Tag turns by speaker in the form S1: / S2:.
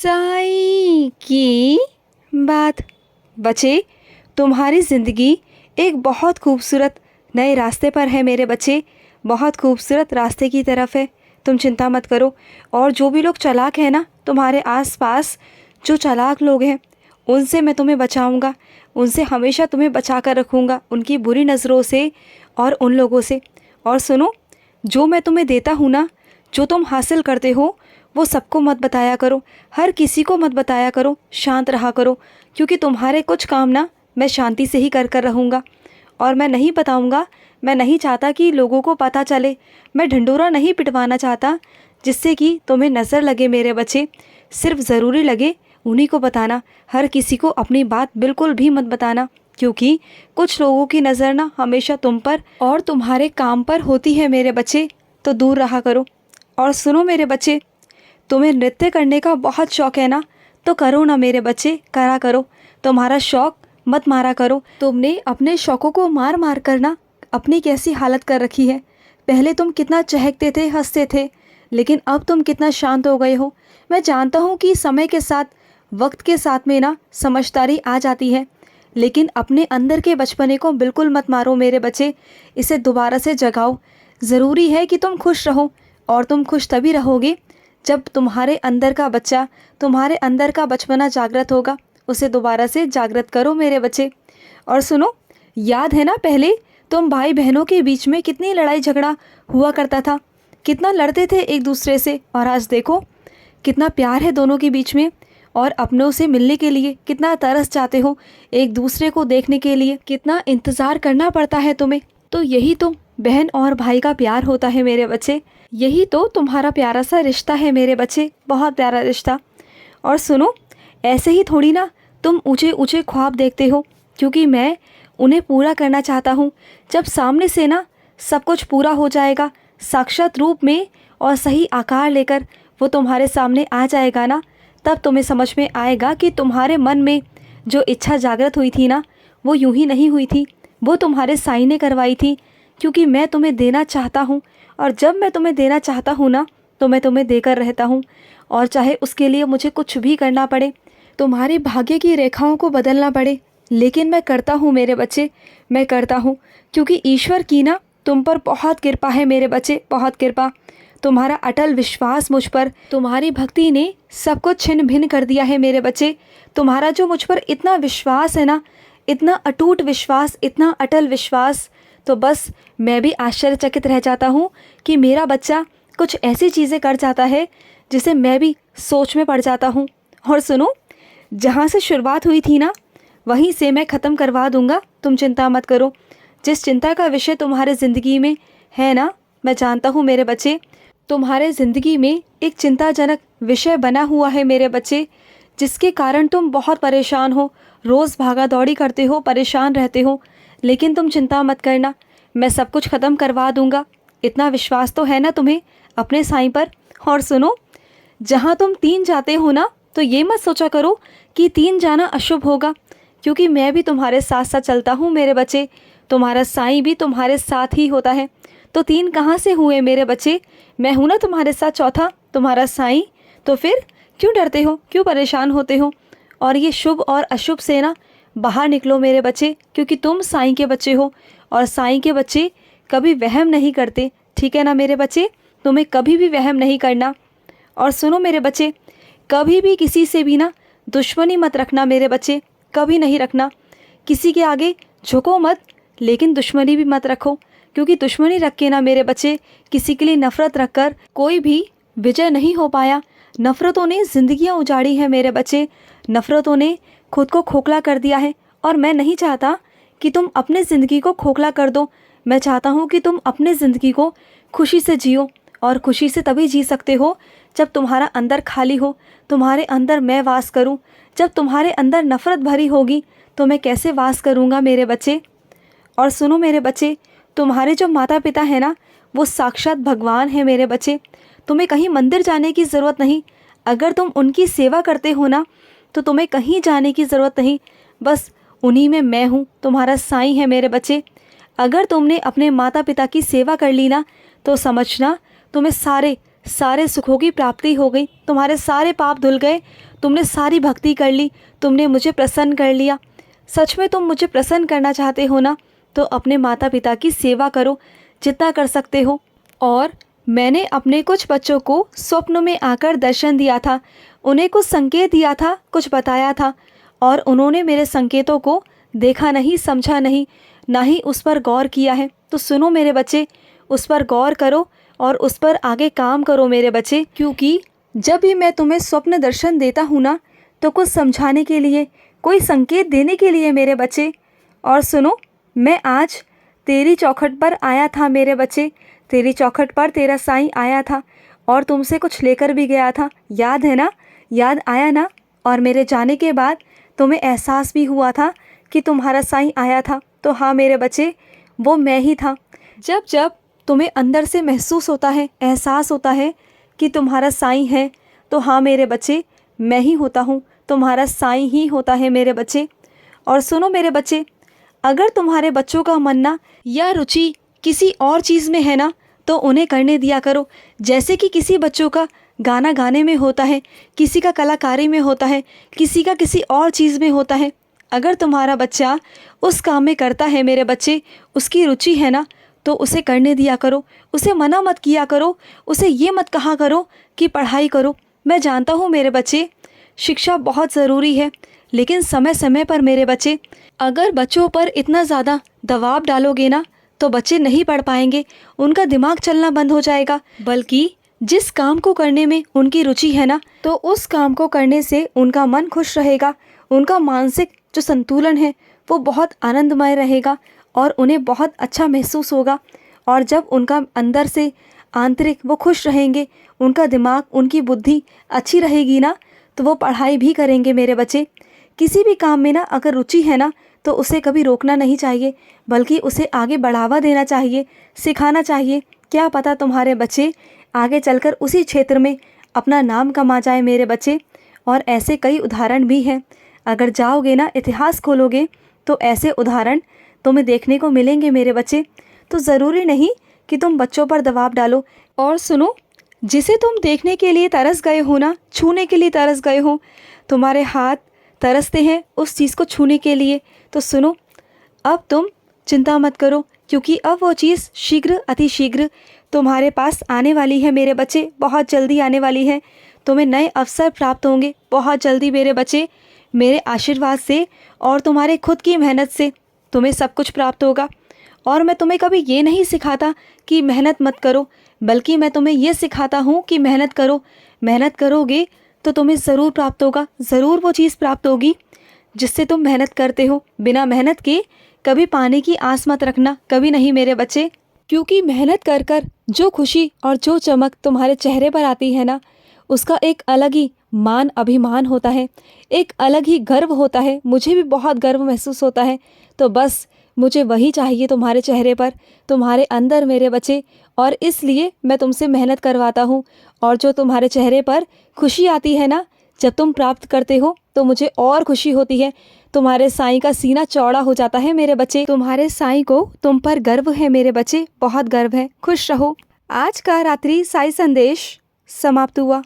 S1: साईं की बात। बच्चे, तुम्हारी ज़िंदगी एक बहुत खूबसूरत नए रास्ते पर है मेरे बच्चे, बहुत खूबसूरत रास्ते की तरफ है। तुम चिंता मत करो। और जो भी लोग चालाक हैं ना, तुम्हारे आसपास जो चालाक लोग हैं, उनसे मैं तुम्हें बचाऊंगा, उनसे हमेशा तुम्हें बचा कर रखूँगा, उनकी बुरी नज़रों से और उन लोगों से। और सुनो, जो मैं तुम्हें देता हूँ ना, जो तुम हासिल करते हो, वो सबको मत बताया करो, हर किसी को मत बताया करो, शांत रहा करो, क्योंकि तुम्हारे कुछ काम ना मैं शांति से ही कर कर रहूँगा और मैं नहीं बताऊँगा। मैं नहीं चाहता कि लोगों को पता चले, मैं ढिंढोरा नहीं पिटवाना चाहता जिससे कि तुम्हें नज़र लगे मेरे बच्चे। सिर्फ ज़रूरी लगे उन्हीं को बताना, हर किसी को अपनी बात बिल्कुल भी मत बताना, क्योंकि कुछ लोगों की नज़र ना हमेशा तुम पर और तुम्हारे काम पर होती है मेरे बच्चे, तो दूर रहा करो। और सुनो मेरे बच्चे, तुम्हें नृत्य करने का बहुत शौक़ है ना, तो करो ना मेरे बच्चे, करा करो। तुम्हारा शौक़ मत मारा करो। तुमने अपने शौक़ों को मार मार कर ना अपनी कैसी हालत कर रखी है। पहले तुम कितना चहकते थे, हंसते थे, लेकिन अब तुम कितना शांत हो गए हो। मैं जानता हूँ कि समय के साथ, वक्त के साथ में ना समझदारी आ जाती है, लेकिन अपने अंदर के बचपने को बिल्कुल मत मारो मेरे बच्चे, इसे दोबारा से जगाओ। ज़रूरी है कि तुम खुश रहो, और तुम खुश तभी रहोगे जब तुम्हारे अंदर का बच्चा, तुम्हारे अंदर का बचपना जागृत होगा। उसे दोबारा से जागृत करो मेरे बच्चे। और सुनो, याद है ना पहले तुम भाई बहनों के बीच में कितनी लड़ाई झगड़ा हुआ करता था, कितना लड़ते थे एक दूसरे से, और आज देखो कितना प्यार है दोनों के बीच में, और अपनों से मिलने के लिए कितना तरस जाते हो, एक दूसरे को देखने के लिए कितना इंतज़ार करना पड़ता है तुम्हें। तो यही तो बहन और भाई का प्यार होता है मेरे बच्चे, यही तो तुम्हारा प्यारा सा रिश्ता है मेरे बच्चे, बहुत प्यारा रिश्ता। और सुनो, ऐसे ही थोड़ी ना तुम ऊंचे ऊंचे ख्वाब देखते हो, क्योंकि मैं उन्हें पूरा करना चाहता हूँ। जब सामने से ना सब कुछ पूरा हो जाएगा, साक्षात रूप में और सही आकार लेकर वो तुम्हारे सामने आ जाएगा ना, तब तुम्हें समझ में आएगा कि तुम्हारे मन में जो इच्छा जागृत हुई थी ना, वो यूं ही नहीं हुई थी, वो तुम्हारे साईं ने करवाई थी। क्योंकि मैं तुम्हें देना चाहता हूँ, और जब मैं तुम्हें देना चाहता हूँ ना, तो मैं तुम्हें देकर रहता हूँ, और चाहे उसके लिए मुझे कुछ भी करना पड़े, तुम्हारे भाग्य की रेखाओं को बदलना पड़े, लेकिन मैं करता हूँ मेरे बच्चे, मैं करता हूँ, क्योंकि ईश्वर की ना तुम पर बहुत कृपा है मेरे बच्चे, बहुत कृपा। तुम्हारा अटल विश्वास मुझ पर, तुम्हारी भक्ति ने सब कुछ छिन्न भिन्न कर दिया है मेरे बच्चे। तुम्हारा जो मुझ पर इतना विश्वास है ना, इतना अटूट विश्वास, इतना अटल विश्वास, तो बस मैं भी आश्चर्यचकित रह जाता हूँ कि मेरा बच्चा कुछ ऐसी चीज़ें कर जाता है जिसे मैं भी सोच में पड़ जाता हूँ। और सुनो, जहाँ से शुरुआत हुई थी ना, वहीं से मैं ख़त्म करवा दूँगा, तुम चिंता मत करो। जिस चिंता का विषय तुम्हारे ज़िंदगी में है ना, मैं जानता हूँ मेरे बच्चे, तुम्हारे ज़िंदगी में एक चिंताजनक विषय बना हुआ है मेरे बच्चे, जिसके कारण तुम बहुत परेशान हो, रोज़ भागा दौड़ी करते हो, परेशान रहते हो। लेकिन तुम चिंता मत करना, मैं सब कुछ ख़त्म करवा दूँगा। इतना विश्वास तो है ना तुम्हें अपने साईं पर। और सुनो, जहाँ तुम 3 जाते हो ना, तो ये मत सोचा करो कि 3 जाना अशुभ होगा, क्योंकि मैं भी तुम्हारे साथ साथ चलता हूँ मेरे बच्चे, तुम्हारा साईं भी तुम्हारे साथ ही होता है। तो 3 कहाँ से हुए मेरे बच्चे, मैं हूँ ना तुम्हारे साथ चौथा, तुम्हारा साईं। तो फिर क्यों डरते हो, क्यों परेशान होते हो। और ये शुभ और अशुभ से ना बाहर निकलो मेरे बच्चे, क्योंकि तुम साईं के बच्चे हो, और साईं के बच्चे कभी वहम नहीं करते, ठीक है ना मेरे बच्चे, तुम्हें कभी भी वहम नहीं करना। और सुनो मेरे बच्चे, कभी भी किसी से भी ना दुश्मनी मत रखना मेरे बच्चे, कभी नहीं रखना। किसी के आगे झुको मत, लेकिन दुश्मनी भी मत रखो, क्योंकि दुश्मनी रख के ना मेरे बच्चे, किसी के लिए नफ़रत रख कर कोई भी विजय नहीं हो पाया। नफ़रतों ने ज़िंदगियाँ उजाड़ी हैं मेरे बच्चे, नफ़रतों ने खुद को खोखला कर दिया है, और मैं नहीं चाहता कि तुम अपने ज़िंदगी को खोखला कर दो। मैं चाहता हूँ कि तुम अपने ज़िंदगी को खुशी से जियो, और खुशी से तभी जी सकते हो जब तुम्हारा अंदर खाली हो, तुम्हारे अंदर मैं वास करूँ। जब तुम्हारे अंदर नफ़रत भरी होगी तो मैं कैसे वास करूँगा मेरे बच्चे। और सुनो मेरे बच्चे, तुम्हारे जो माता पिता हैं ना, वो साक्षात भगवान हैं मेरे बच्चे, तुम्हें कहीं मंदिर जाने की ज़रूरत नहीं। अगर तुम उनकी सेवा करते हो ना, तो तुम्हें कहीं जाने की ज़रूरत नहीं, बस उन्हीं में मैं हूँ, तुम्हारा साईं है मेरे बच्चे। अगर तुमने अपने माता पिता की सेवा कर ली ना, तो समझना तुम्हें सारे सुखों की प्राप्ति हो गई, तुम्हारे सारे पाप धुल गए, तुमने सारी भक्ति कर ली, तुमने मुझे प्रसन्न कर लिया। सच में तुम मुझे प्रसन्न करना चाहते हो ना, तो अपने माता पिता की सेवा करो जितना कर सकते हो। और मैंने अपने कुछ बच्चों को स्वप्न में आकर दर्शन दिया था, उन्हें कुछ संकेत दिया था, कुछ बताया था, और उन्होंने मेरे संकेतों को देखा नहीं, समझा नहीं, ना ही उस पर गौर किया है। तो सुनो मेरे बच्चे, उस पर गौर करो और उस पर आगे काम करो मेरे बच्चे। क्योंकि जब भी मैं तुम्हें स्वप्न दर्शन देता हूँ ना, तो कुछ समझाने के लिए, कोई संकेत देने के लिए मेरे बच्चे। और सुनो, मैं आज तेरी चौखट पर आया था मेरे बच्चे, तेरी चौखट पर तेरा साईं आया था और तुमसे कुछ लेकर भी गया था, याद है ना? याद आया ना? और मेरे जाने के बाद तुम्हें एहसास भी हुआ था कि तुम्हारा साईं आया था। तो हाँ मेरे बच्चे, वो मैं ही था। जब जब तुम्हें अंदर से महसूस होता है, एहसास होता है कि तुम्हारा साईं है, तो हाँ मेरे बच्चे, मैं ही होता हूँ, तुम्हारा साईं ही होता है मेरे बच्चे। और सुनो मेरे बच्चे, अगर तुम्हारे बच्चों का मनना या रुचि किसी और चीज़ में है ना, तो उन्हें करने दिया करो। जैसे कि किसी बच्चों का गाना गाने में होता है, किसी का कलाकारी में होता है, किसी का किसी और चीज़ में होता है। अगर तुम्हारा बच्चा उस काम में करता है मेरे बच्चे, उसकी रुचि है ना, तो उसे करने दिया करो, उसे मना मत किया करो, उसे ये मत कहा करो कि पढ़ाई करो। मैं जानता हूँ मेरे बच्चे, शिक्षा बहुत ज़रूरी है, लेकिन समय समय पर मेरे बच्चे, अगर बच्चों पर इतना ज़्यादा दबाव डालोगे ना, तो बच्चे नहीं पढ़ पाएंगे, उनका दिमाग चलना बंद हो जाएगा। बल्कि जिस काम को करने में उनकी रुचि है ना, तो उस काम को करने से उनका मन खुश रहेगा, उनका मानसिक जो संतुलन है वो बहुत आनंदमय रहेगा और उन्हें बहुत अच्छा महसूस होगा। और जब उनका अंदर से आंतरिक वो खुश रहेंगे, उनका दिमाग, उनकी बुद्धि अच्छी रहेगी ना, तो वो पढ़ाई भी करेंगे मेरे बच्चे। किसी भी काम में ना अगर रुचि है ना, तो उसे कभी रोकना नहीं चाहिए, बल्कि उसे आगे बढ़ावा देना चाहिए, सिखाना चाहिए। क्या पता तुम्हारे बच्चे आगे चलकर उसी क्षेत्र में अपना नाम कमा जाए मेरे बच्चे। और ऐसे कई उदाहरण भी हैं, अगर जाओगे ना, इतिहास खोलोगे, तो ऐसे उदाहरण तुम्हें देखने को मिलेंगे मेरे बच्चे। तो ज़रूरी नहीं कि तुम बच्चों पर दबाव डालो। और सुनो, जिसे तुम देखने के लिए तरस गए हो ना, छूने के लिए तरस गए हो, तुम्हारे हाथ तरसते हैं उस चीज़ को छूने के लिए, तो सुनो, अब तुम चिंता मत करो, क्योंकि अब वो चीज़ शीघ्र, अति शीघ्र तुम्हारे पास आने वाली है मेरे बच्चे, बहुत जल्दी आने वाली है। तुम्हें नए अवसर प्राप्त होंगे बहुत जल्दी मेरे बच्चे। मेरे आशीर्वाद से और तुम्हारे खुद की मेहनत से तुम्हें सब कुछ प्राप्त होगा। और मैं तुम्हें कभी ये नहीं सिखाता कि मेहनत मत करो, बल्कि मैं तुम्हें ये सिखाता हूँ कि मेहनत करो। मेहनत करोगे तो तुम्हें ज़रूर प्राप्त होगा, ज़रूर वो चीज़ प्राप्त होगी जिससे तुम मेहनत करते हो। बिना मेहनत के कभी पाने की आस मत रखना, कभी नहीं मेरे बच्चे। क्योंकि मेहनत कर कर जो खुशी और जो चमक तुम्हारे चेहरे पर आती है ना, उसका एक अलग ही मान अभिमान होता है, एक अलग ही गर्व होता है। मुझे भी बहुत गर्व महसूस होता है। तो बस मुझे वही चाहिए तुम्हारे चेहरे पर, तुम्हारे अंदर मेरे बच्चे। और इसलिए मैं तुमसे मेहनत करवाता हूँ। और जो तुम्हारे चेहरे पर खुशी आती है ना, जब तुम प्राप्त करते हो, तो मुझे और खुशी होती है। तुम्हारे साईं का सीना चौड़ा हो जाता है मेरे बच्चे। तुम्हारे साईं को तुम पर गर्व है मेरे बच्चे, बहुत गर्व है। खुश रहो। आज का रात्रि साई संदेश समाप्त हुआ।